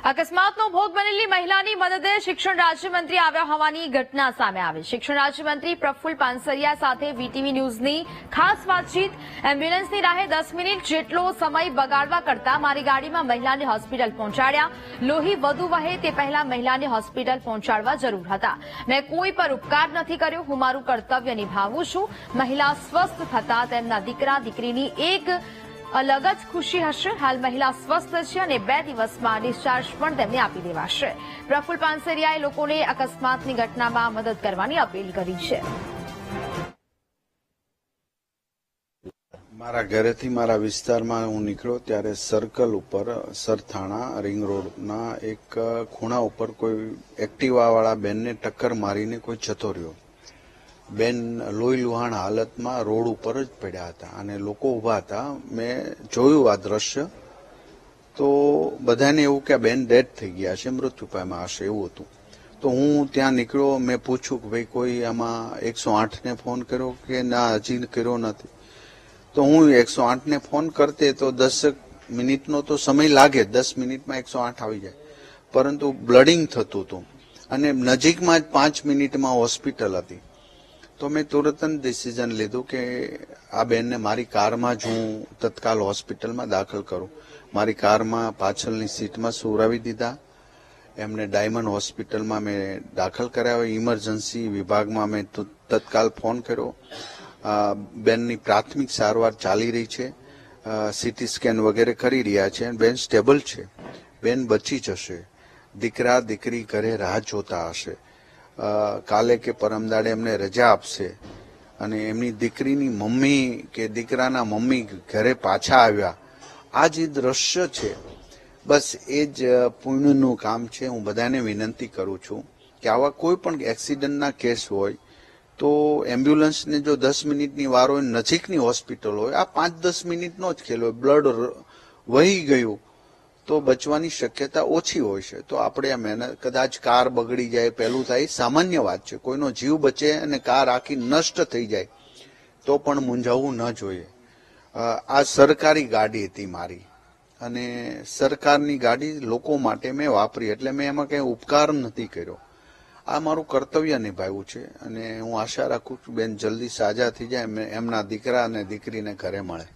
અકસ્માતનો ભોગ બનેલી મહિલાની મદદે શિક્ષણ રાજ્યમંત્રી આવ્યા હોવાની ઘટના સામે આવી। શિક્ષણ રાજ્યમંત્રી પ્રફુલ્લ પાનસરિયા સાથે વીટીવી ન્યૂઝની ખાસ વાતચીત। એમ્બ્યુલન્સની રાહે 10 મિનિટ જેટલો સમય બગાડવા કરતા મારી ગાડીમાં મહિલાને હોસ્પિટલ પહોંચાડ્યા। લોહી વધુ વહે તે પહેલા મહિલાને હોસ્પિટલ પહોંચાડવા જરૂર હતા। મેં કોઈ પર ઉપકાર નથી કર્યો, હું મારું કર્તવ્ય નિભાવું છું। મહિલા સ્વસ્થ થતા તેમના દીકરા દીકરીની એક अलग ज खुशी हशे। हाल महिला स्वस्थ छे अने 2 दिवसमां डिस्चार्ज पण तेमने आपी देवाशे। प्रफुल्ल पानसरियाए लोकोने अकस्मातनी घटनामां मदद करवानी अपील करी छे। मारा घरेथी मारा विस्तारमां हूँ निकळ्यो त्यारे सर्कल उपर सरथाणा रिंग रोडना एक खूणा उपर कोई एक्टिवावाळा बेनने टक्कर मारीने कोई जतो रह्यो। बेन लोही लुहाण हालतमां रोड उपर ज पड्या हता अने लोको उभा हता। मैं जोयुं आ दृश्य तो बधाने एवुं के बेन डेड थई गया छे, मृत्यु पाम्या हशे एवुं हतुं। तो हूँ त्यां निकळ्यो। मैं पूछ्युं के भाई कोई आमां 108 ने फोन कर्यो के ना, हजी कर्यो नथी। तो हूँ 108 ने फोन करते तो 10 मिनिटनो तो समय लागे, 10 मिनिटमां 108 आवी जाय, परंतु ब्लडिंग थतुं हतुं अने नजीकमां ज 5 मिनिटमां होस्पिटल हती। तो मैं तुरंत डिसीजन लीधुं के आ बेन ने मारी कार में ज हूँ तत्काल होस्पिटल में दाखल करूं। मारी कार में पाछळनी सीट में सुवरावी दीधा। एमने डायमंड होस्पिटल में मैं दाखल कराव्या। इमरजन्सी विभाग में मैं तत्काल फोन कर्यो। बेन नी प्राथमिक सारवार चाली रही है, सीटी स्केन वगैरह करी रह्या छे। बेन स्टेबल छे, बेन बची जशे। दीकरा दीकरी घरे राह जोता हशे। काले के परमदाड़े एमने रजा आपशे अने एमनी दीकरीनी मम्मी के दीकराना मम्मी घरे पाछा आव्या। आ जे दृश्य छे बस ए ज पुण्यनुं काम छे। हूँ बधाने विनंती करूं छुं के आवा कोई पण एक्सिडंटना केस होय तो एम्ब्युलन्स ने जो 10 मिनिटनी वार होय, नजीकनी होस्पिटल होय, आ 5-10 मिनिटनो ज खेल होय, ब्लड वही गयुं तो बचवानी शक्यता ओછી હોય છે। તો આપણે આ મહેનત, કદાચ કાર બગડી જાય, પેલું થાય, સામાન્ય વાત છે। કોઈનો જીવ બચે અને કાર આખી નષ્ટ થઈ જાય તો પણ મૂંઝાવવું ન જોઈએ। આ સરકારી ગાડી હતી મારી અને સરકારની ગાડી લોકો માટે મેં વાપરી, એટલે મેં એમાં કંઈ ઉપકાર નથી કર્યો। આ મારું કર્તવ્ય નિભાવ્યું છે અને હું આશા રાખું છું બેન જલ્દી સાજા થઈ જાય, એમના દીકરા અને દીકરીને ઘરે મળે।